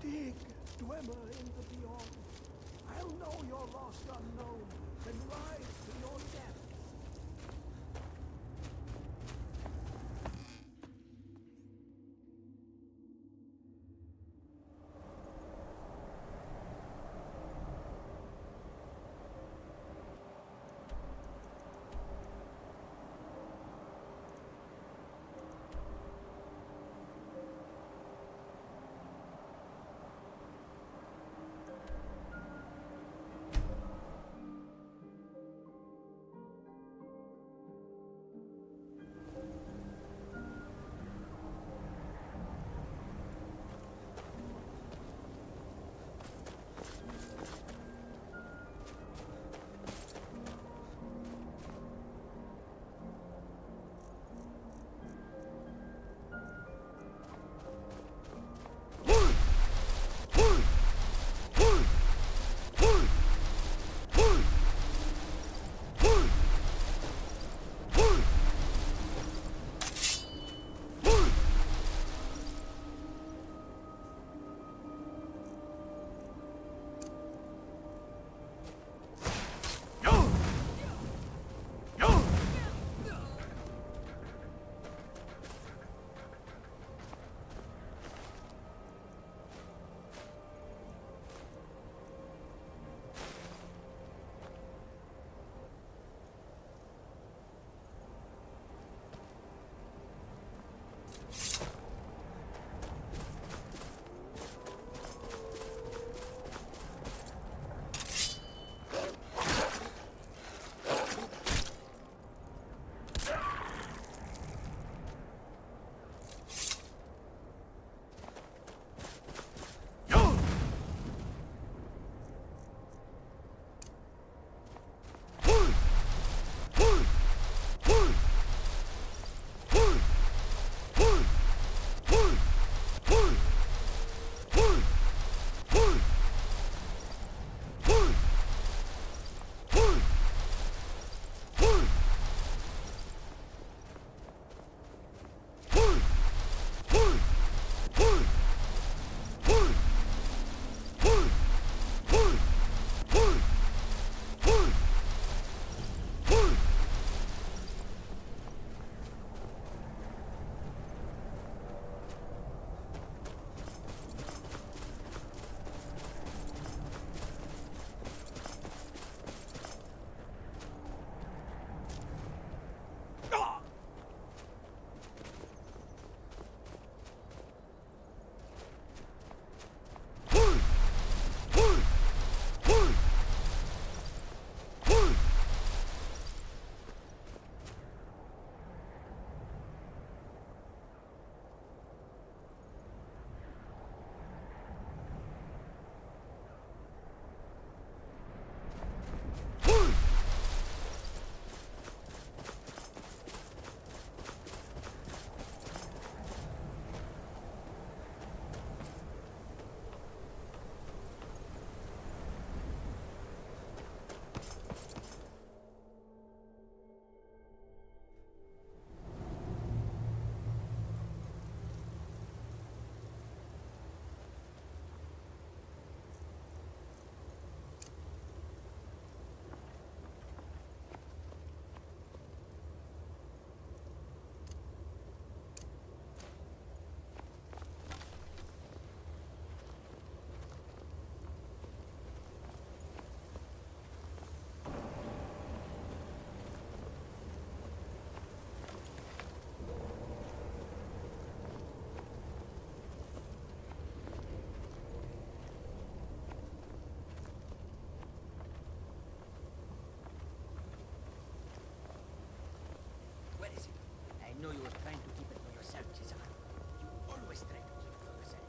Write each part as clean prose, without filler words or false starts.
Dig, Dwemer in the beyond. I'll know your lost unknown and rise to your depths. know you were trying to keep it for yourself, Cesar. You always try to keep it for yourself.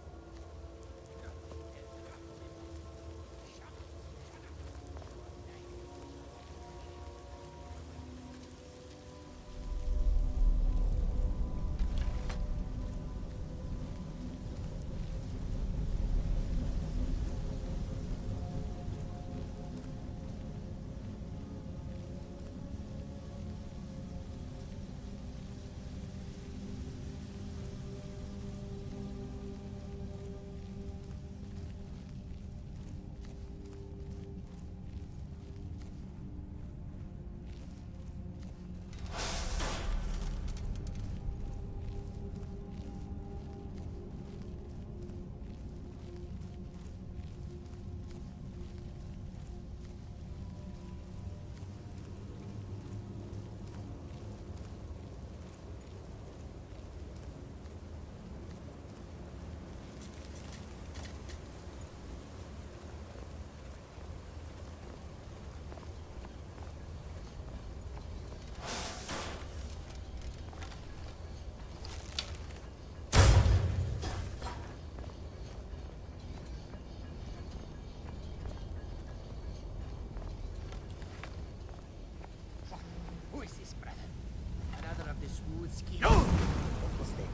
ski. Yo! What was that?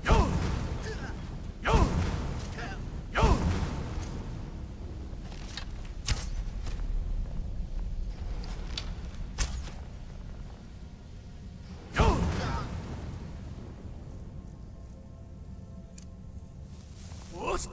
Yo! Yo! Yo! Yo! What's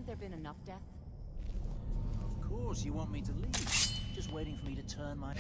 there been enough death? Of course, you want me to leave. Just waiting for me to turn my...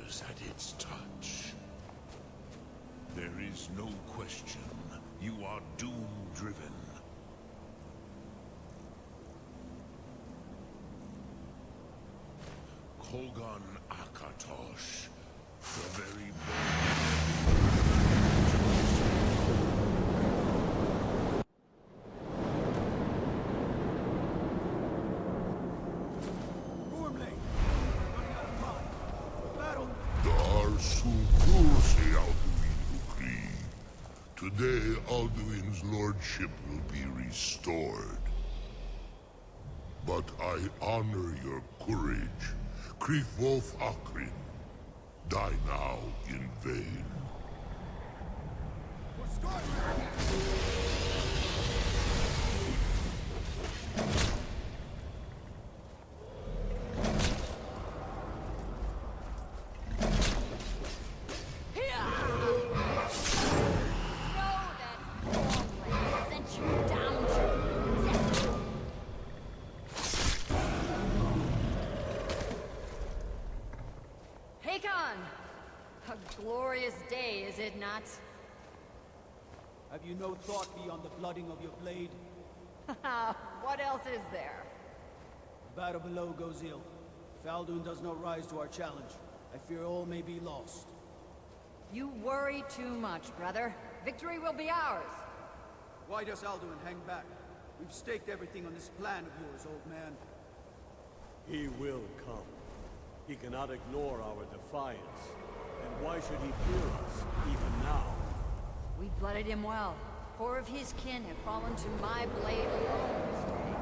trembles at its touch. There is no question. You are doom-driven. Kogan Akatosh, the very Gormley! Running out of time. Battle! Dar Sukursi Alduin Ukri. Today, Alduin's lordship will be restored. But I honor your courage. Krithwolf Akrin. Die now in vain. For Skyrim! A glorious day, is it not? Have you no thought beyond the blooding of your blade? What else is there? The battle below goes ill. If Alduin does not rise to our challenge, I fear all may be lost. You worry too much, brother. Victory will be ours. Why does Alduin hang back? We've staked everything on this plan of yours, old man. He will come. He cannot ignore our defiance. And why should he fear us, even now? We blooded him well. 4 of his kin have fallen to my blade alone this day.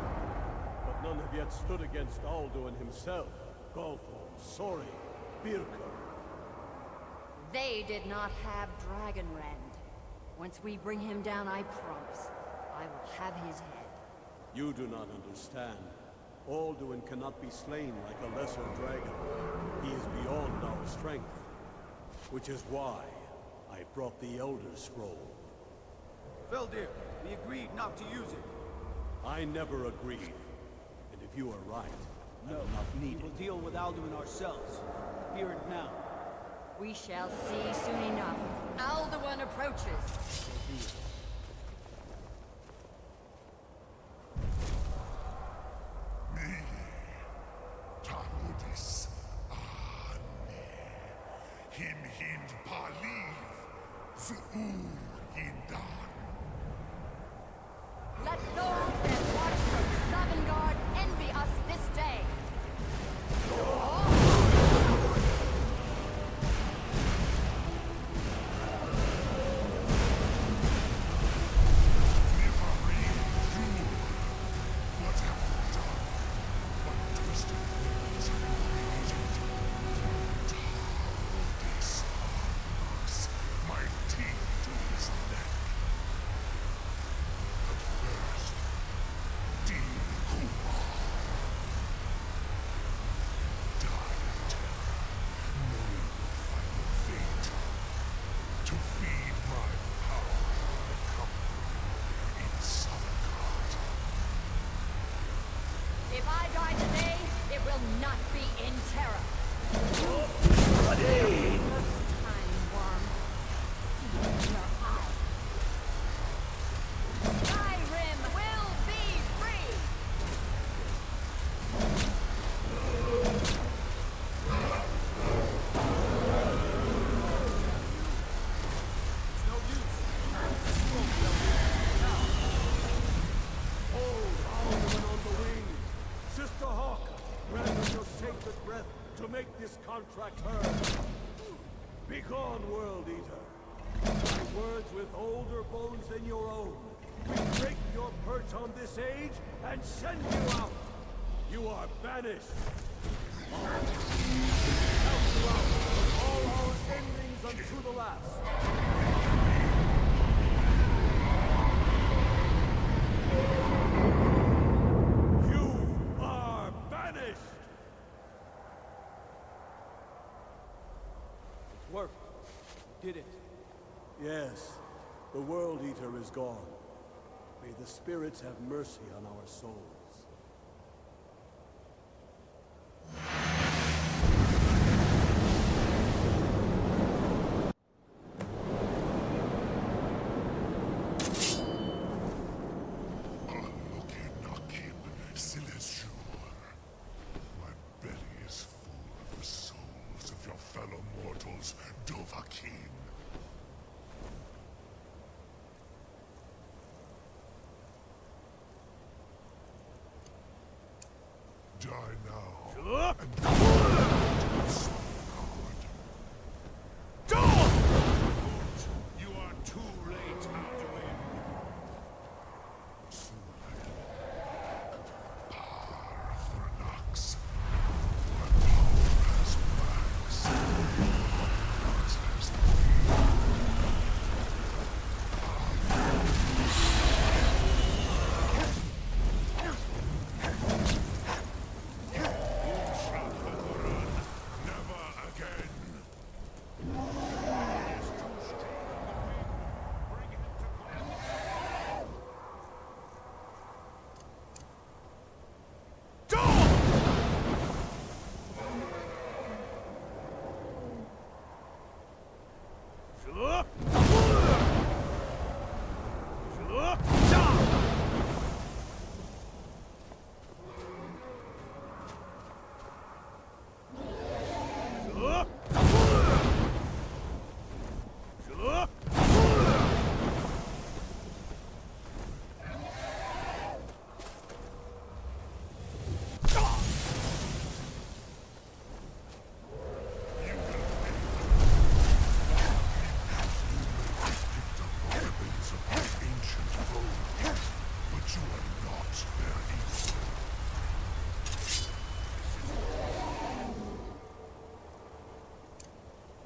But none have yet stood against Alduin himself. Golthor, Sori, Birka. They did not have Dragonrend. Once we bring him down, I promise, I will have his head. You do not understand. Alduin cannot be slain like a lesser dragon. He is beyond our strength. Which is why I brought the Elder Scroll. Veldir, we agreed not to use it. I never agreed. And if you are right, I No, do not we need will it. deal with Alduin ourselves. Fear it now. We shall see soon enough. Alduin approaches. Me, Tarudis, Ane, Him Hind Paliv, Zuu Yindan. Let those that watch from Sovngarde envy us this day. If I die today, it will not be in terror. First time, worm. See it in your eye. Skyrim will be free! No use. Hold Alduin on the wing! Sister Hawk, grant us your sacred breath to make this contract heard. Begone, World Eater. My words with older bones than your own. We break your perch on this age and send you out. You are banished. Count you out of all our endings unto the last. You are banished! It worked. We did it. Yes, the World Eater is gone. May the spirits have mercy on our souls. Dovahkiin. Die now. And You are too late, Alduin. Thranax. My power has waxed. Yours has Umshrahagoran, never again. He is too strong on the wing. Bring him to ground. weapons of my ancient foe, but you are not their equal.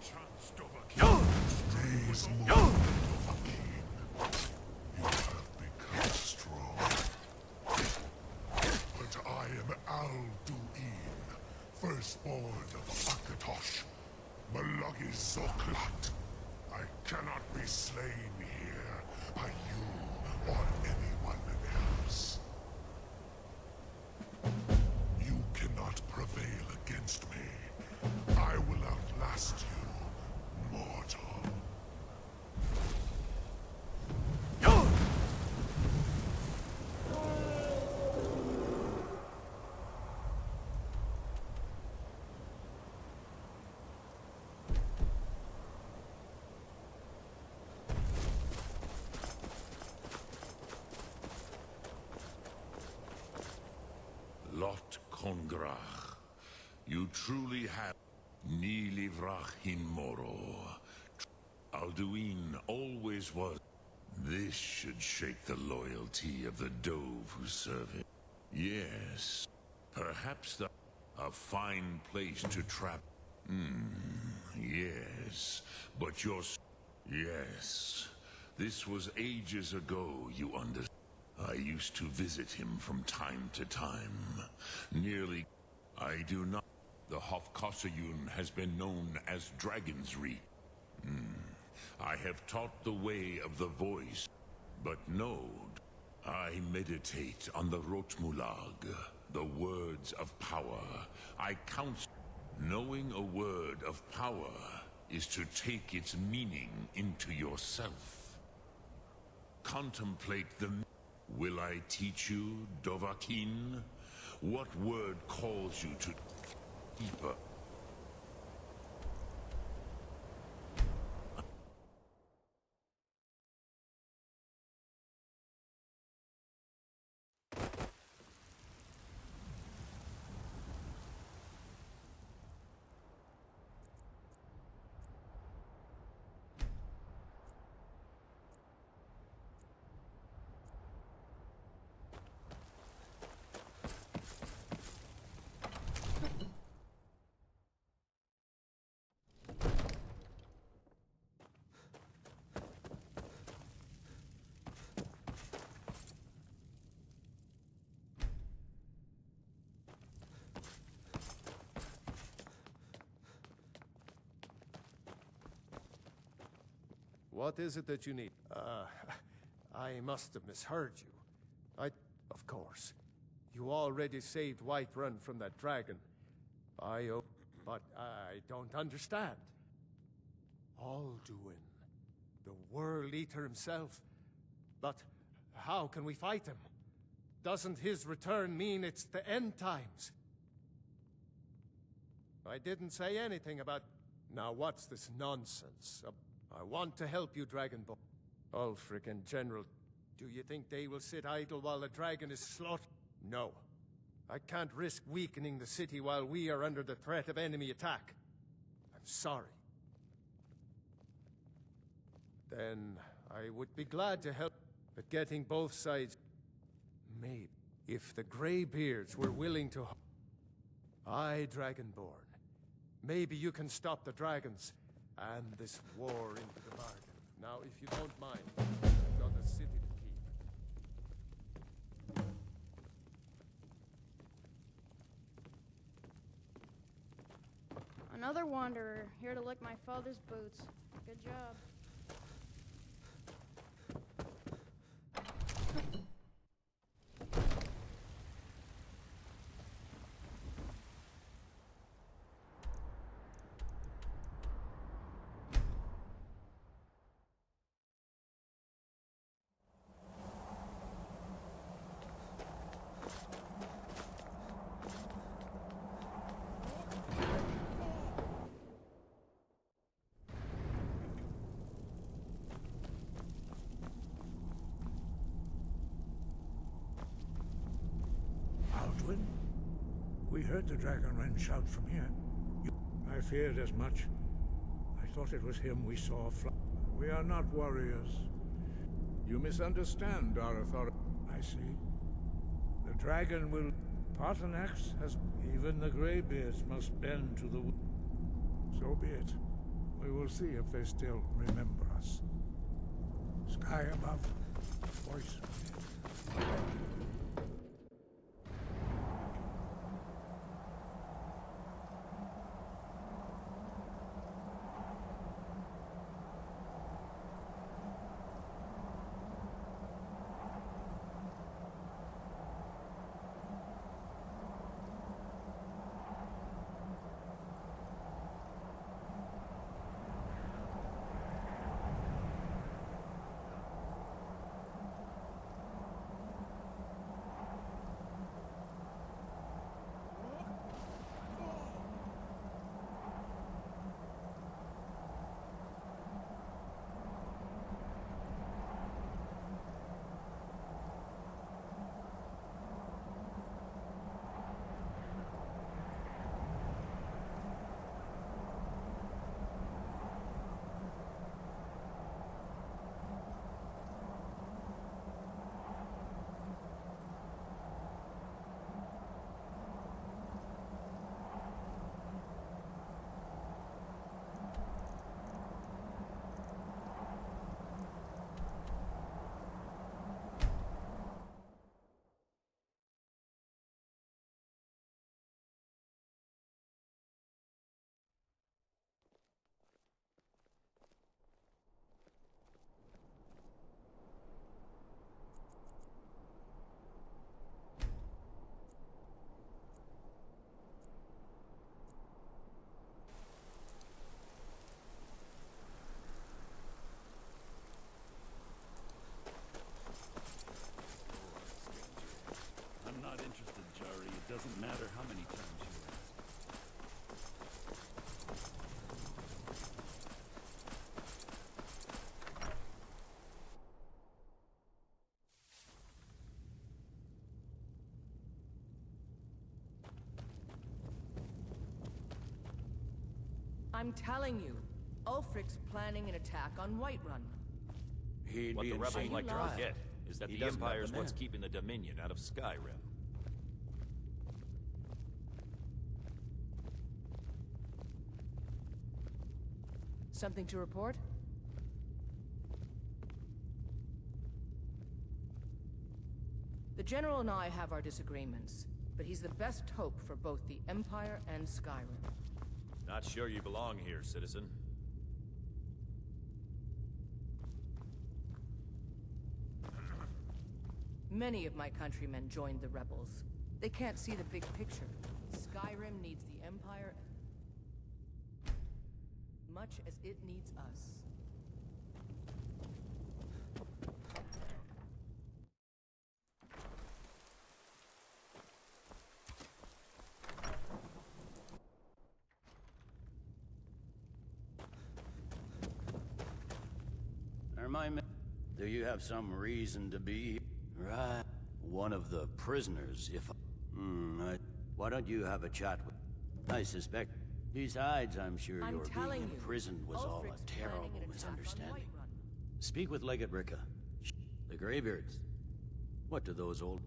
Chance Dovahkiin. Days more Dovahkiin. You have become strong. But I am Alduin, firstborn of Akatosh, Malagi Zoklat. I cannot be slain here by you or anyone else. You cannot prevail against me. I will outlast you, mortal. Lot Kongrach. You truly have Nilivrach in Moro. Alduin always was. This should shake the loyalty of the Dove who serve him. Yes, perhaps a fine place to trap. Yes, but yes, this was ages ago, you understand. I used to visit him from time to time. Nearly... I do not... The Hofkossayun has been known as Dragon's Reach. I have taught the way of the voice, but no, I meditate on the Rotmulag, the words of power. I counsel. Knowing a word of power is to take its meaning into yourself. Contemplate the... Will I teach you, Dovahkiin? What word calls you to deeper? What is it that you need? I must have misheard you. Of course. You already saved Whiterun from that dragon. But I don't understand. Alduin, the World Eater himself. But how can we fight him? Doesn't his return mean it's the end times? I didn't say anything about Now what's this nonsense? I want to help you, Dragonborn. Ulfric and General, do you think they will sit idle while the dragon is slaughtered? No. I can't risk weakening the city while we are under the threat of enemy attack. I'm sorry. Then I would be glad to help, but getting both sides... Maybe. If the Greybeards were willing to... Aye, Dragonborn. Maybe you can stop the dragons and this war into the bargain. Now, if you don't mind, I've got a city to keep. Another wanderer, here to lick my father's boots. Good job. Alduin? We heard the Dragonrend shout from here. I feared as much. I thought it was him we saw fly. We are not warriors. You misunderstand our authority. I see. The dragon will... Paarthurnax has... Even the Greybeards must bend to the... So be it. We will see if they still remember us. Sky above. Voice within. I'm not interested, Jari. It doesn't matter how many times you ask. I'm telling you, Ulfric's planning an attack on Whiterun. What the rebels like to alive. forget is that He the doesn't have Empire's the what's men. keeping the Dominion out of Skyrim. Something to report? The General and I have our disagreements, but he's the best hope for both the Empire and Skyrim. Not sure you belong here, citizen. Many of my countrymen joined the rebels. They can't see the big picture. Skyrim needs the Empire much as it needs us. my men. Do you have some reason to be here? Right. One of the prisoners, if why don't you have a chat with... I suspect... Besides, I'm sure your being imprisoned was all a terrible misunderstanding. Speak with Legate Ricka. The Greybeards. What do those old...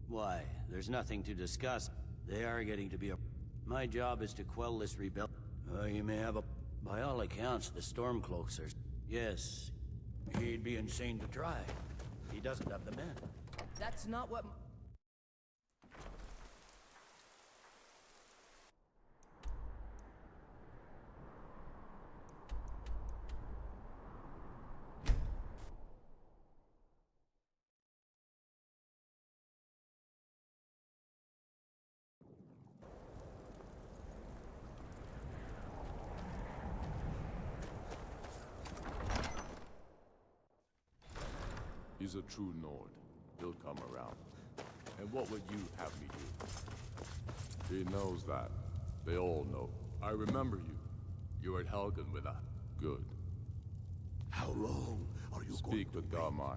Why, there's nothing to discuss. They are getting to be a... My job is to quell this rebellion. You may have a... By all accounts, the Stormcloaks are... Yes, he'd be insane to try. He doesn't have the men. That's not what... He's a true Nord. He'll come around. And what would you have me do? He knows that. They all know. I remember you. You were at Helgen with us. Good. How long are you going Speak with Galmar.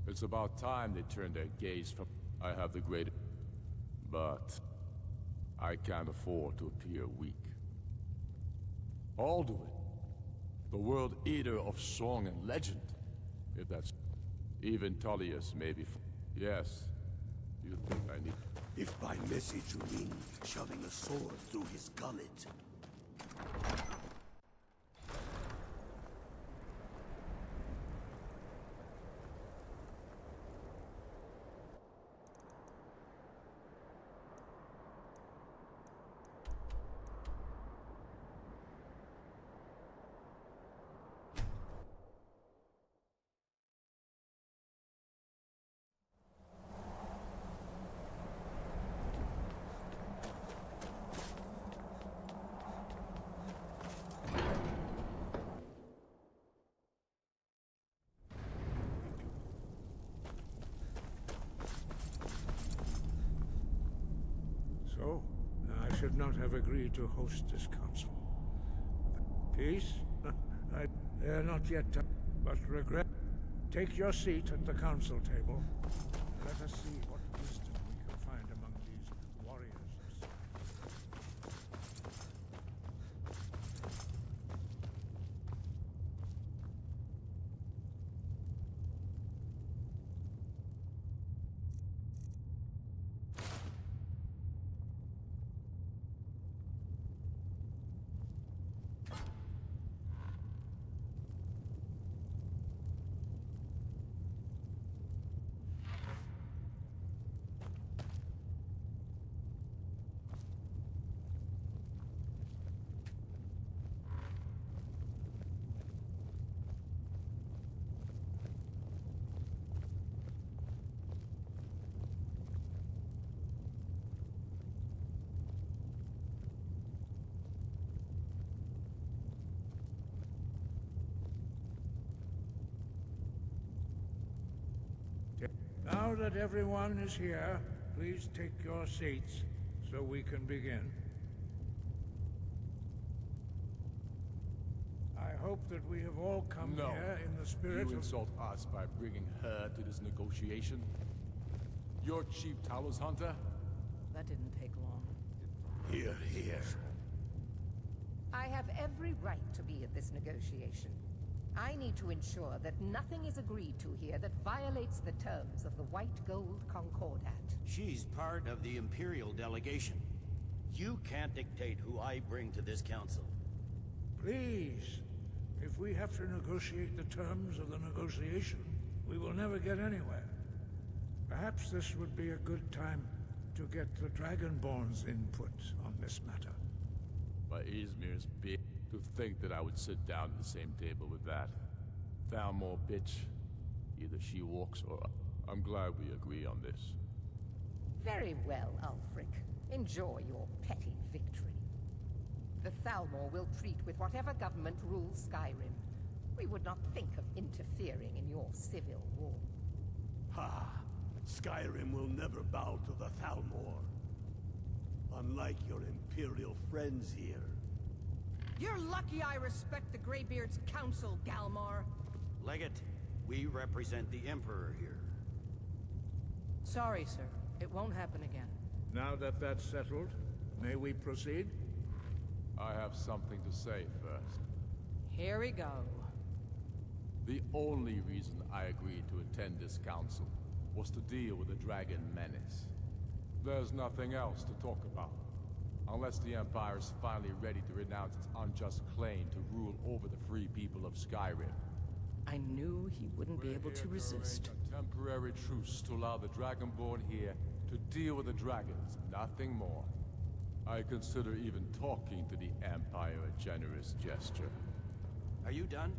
It's about time they turned their gaze from... I have the great... But... I can't afford to appear weak. Alduin. The world eater of song and legend. If that's... Even Tullius may be... Yes. You think I need... If by message you mean shoving a sword through his gullet. So, I should not have agreed to host this council. Peace? They're not yet, but regret. Take your seat at the council table. Let us see what wisdom we can find among these warriors. Now that everyone is here, please take your seats so we can begin. I hope that we have all come here in the spirit of... You insult us by bringing her to this negotiation? You're cheap Talos hunter? That didn't take long. Here, here. I have every right to be at this negotiation. I need to ensure that nothing is agreed to here that violates the terms of the White Gold Concordat. She's part of the Imperial delegation. You can't dictate who I bring to this council. Please, if we have to negotiate the terms of the negotiation, we will never get anywhere. Perhaps this would be a good time to get the Dragonborn's input on this matter. But Izmir's big. To think that I would sit down at the same table with that. Thalmor bitch. Either she walks or... I'm glad we agree on this. Very well, Ulfric. Enjoy your petty victory. The Thalmor will treat with whatever government rules Skyrim. We would not think of interfering in your civil war. Ha! Skyrim will never bow to the Thalmor. Unlike your Imperial friends here. You're lucky I respect the Greybeard's counsel, Galmar. Legate, we represent the Emperor here. Sorry, sir. It won't happen again. Now that that's settled, may we proceed? I have something to say first. Here we go. The only reason I agreed to attend this council was to deal with the Dragon Menace. There's nothing else to talk about. Unless the Empire is finally ready to renounce its unjust claim to rule over the free people of Skyrim. I knew he wouldn't be able to resist. A temporary truce to allow the Dragonborn here to deal with the dragons, nothing more. I consider even talking to the Empire a generous gesture. Are you done?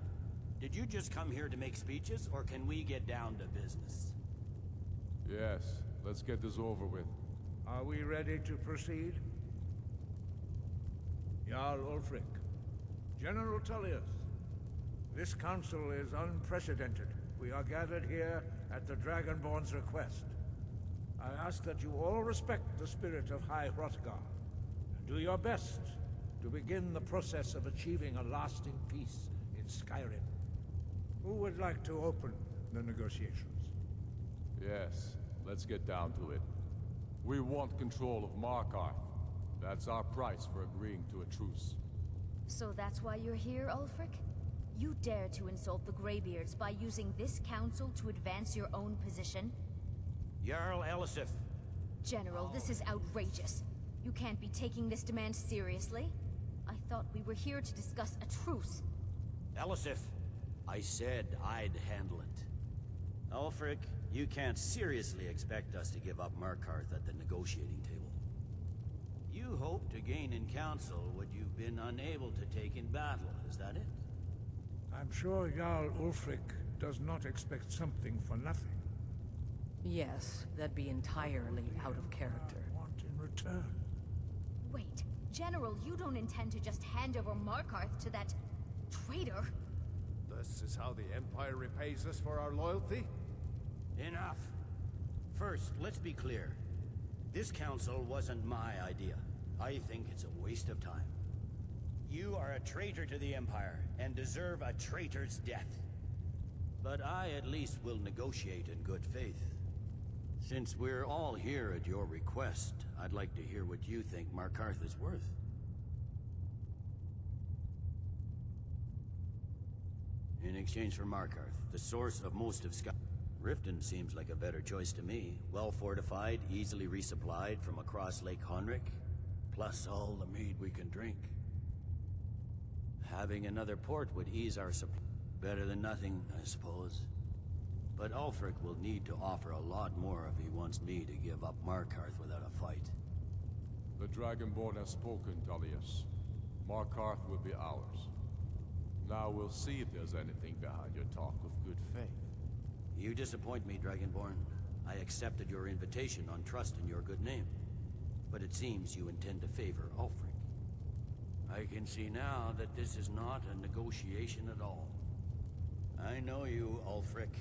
Did you just come here to make speeches, or can we get down to business? Yes, let's get this over with. Are we ready to proceed? Jarl Ulfric, General Tullius, this council is unprecedented. We are gathered here at the Dragonborn's request. I ask that you all respect the spirit of High Hrothgar, and do your best to begin the process of achieving a lasting peace in Skyrim. Who would like to open the negotiations? Yes, let's get down to it. We want control of Markarth. That's our price for agreeing to a truce. So that's why you're here, Ulfric? You dare to insult the Greybeards by using this council to advance your own position? Jarl Elisif. General, this is outrageous. You can't be taking this demand seriously. I thought we were here to discuss a truce. Elisif, I said I'd handle it. Ulfric, you can't seriously expect us to give up Markarth at the negotiating table. You hoped to gain in council what you've been unable to take in battle, is that it? I'm sure Jarl Ulfric does not expect something for nothing. Yes, that'd be entirely out of character. Want in return? Wait, General, you don't intend to just hand over Markarth to that traitor? This is how the Empire repays us for our loyalty? Enough. First, let's be clear. This council wasn't my idea. I think it's a waste of time. You are a traitor to the Empire, and deserve a traitor's death. But I at least will negotiate in good faith. Since we're all here at your request, I'd like to hear what you think Markarth is worth. In exchange for Markarth, the source of most of Sky... Riften seems like a better choice to me. Well fortified, easily resupplied from across Lake Honric, plus all the mead we can drink. Having another port would ease our supply. Better than nothing, I suppose. But Ulfric will need to offer a lot more if he wants me to give up Markarth without a fight. The Dragonborn has spoken, Tullius. Markarth will be ours. Now we'll see if there's anything behind your talk of good faith. You disappoint me, Dragonborn. I accepted your invitation on trust in your good name. But it seems you intend to favor Ulfric. I can see now that this is not a negotiation at all. I know you, Ulfric.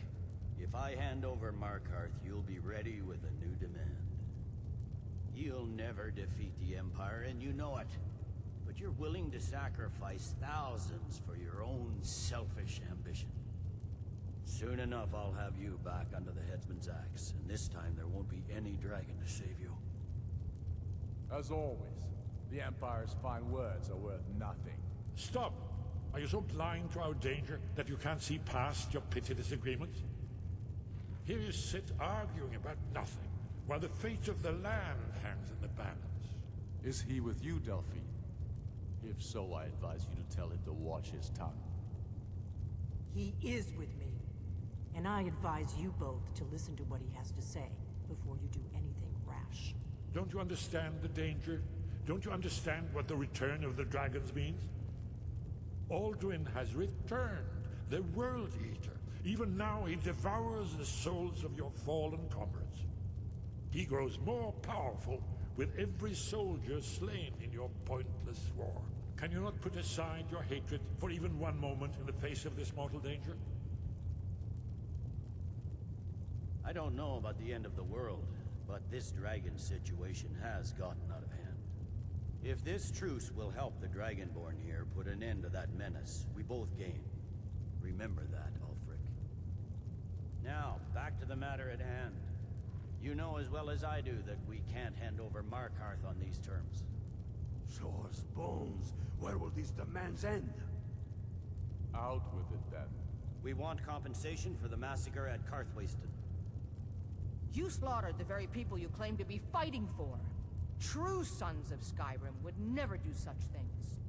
If I hand over Markarth, you'll be ready with a new demand. You'll never defeat the Empire, and you know it. But you're willing to sacrifice thousands for your own selfish ambition. Soon enough, I'll have you back under the headsman's axe, and this time there won't be any dragon to save you. As always, the Empire's fine words are worth nothing. Stop! Are you so blind to our danger that you can't see past your petty disagreements? Here you sit arguing about nothing, while the fate of the land hangs in the balance. Is he with you, Delphine? If so, I advise you to tell him to watch his tongue. He is with me. And I advise you both to listen to what he has to say before you do anything rash. Don't you understand the danger? Don't you understand what the return of the dragons means? Alduin has returned, the World Eater. Even now he devours the souls of your fallen comrades. He grows more powerful with every soldier slain in your pointless war. Can you not put aside your hatred for even one moment in the face of this mortal danger? I don't know about the end of the world, but this dragon situation has gotten out of hand. If this truce will help the Dragonborn here put an end to that menace, we both gain. Remember that, Ulfric. matter at hand. You know as well as I do that we can't hand over Markarth on these terms. Shore's bones. Where will these demands end? Out with it, then. We want compensation for the massacre at Karthwasten. You slaughtered the very people you claim to be fighting for. True sons of Skyrim would never do such things.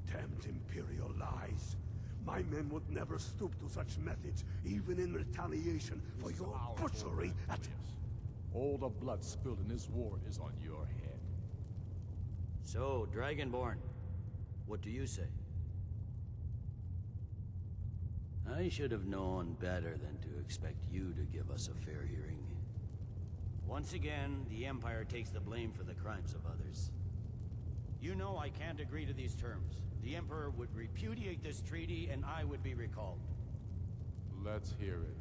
Damned Imperial lies. My men would never stoop to such methods, even in retaliation for your butchery at... All the blood spilled in this war is on your head. So, Dragonborn, what do you say? I should have known better than to expect you to give us a fair hearing. Once again, the Empire takes the blame for the crimes of others. You know I can't agree to these terms. The Emperor would repudiate this treaty, and I would be recalled. Let's hear it.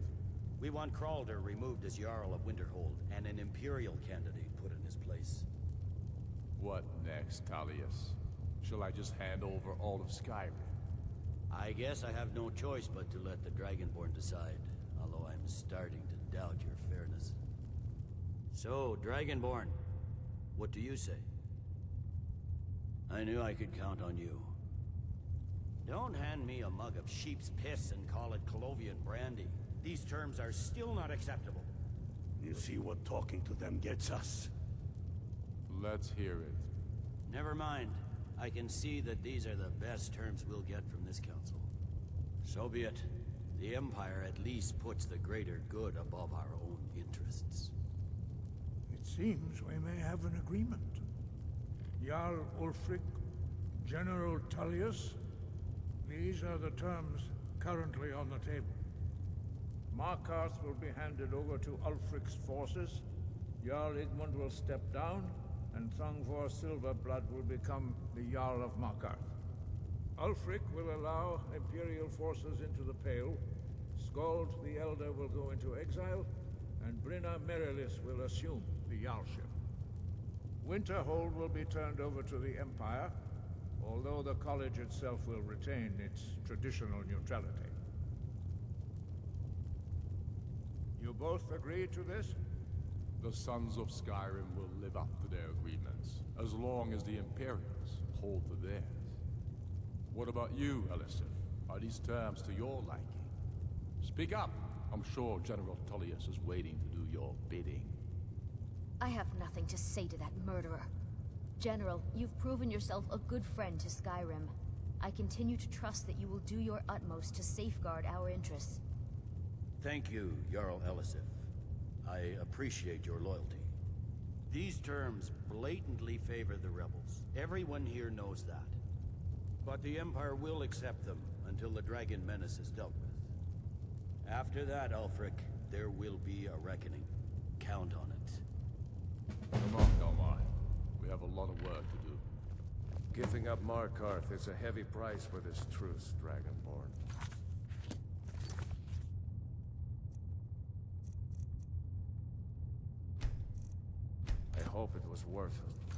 We want Kralder removed as Jarl of Winterhold, and an Imperial candidate put in his place. What next, Tullius? Shall I just hand over all of Skyrim? I guess I have no choice but to let the Dragonborn decide, although I'm starting to doubt your fairness. So, Dragonborn, what do you say? I knew I could count on you. Don't hand me a mug of sheep's piss and call it Colovian brandy. These terms are still not acceptable. You see what talking to them gets us? Let's hear it. Never mind. I can see that these are the best terms we'll get from this council. So be it. The Empire at least puts the greater good above our own interests. It seems we may have an agreement. Jarl Ulfric, General Tullius, these are the terms currently on the table. Markarth will be handed over to Ulfric's forces, Jarl Igmund will step down, and Thongvor Silverblood will become the Jarl of Markarth. Ulfric will allow Imperial forces into the Pale, Skald the Elder will go into exile, and Brinna Merilis will assume the Jarlship. Winterhold will be turned over to the Empire, although the College itself will retain its traditional neutrality. You both agree to this? The Sons of Skyrim will live up to their agreements, as long as the Imperials hold to theirs. What about you, Elisif? Are these terms to your liking? Speak up! I'm sure General Tullius is waiting to do your bidding. I have nothing to say to that murderer. General, you've proven yourself a good friend to Skyrim. I continue to trust that you will do your utmost to safeguard our interests. Thank you, Jarl Elisif. I appreciate your loyalty. These terms blatantly favor the rebels. Everyone here knows that. But the Empire will accept them until the Dragon Menace is dealt with. After that, Ulfric, there will be a reckoning. Count on it. Come on. We have a lot of work to do. Giving up Markarth is a heavy price for this truce, Dragonborn. I hope it was worth it.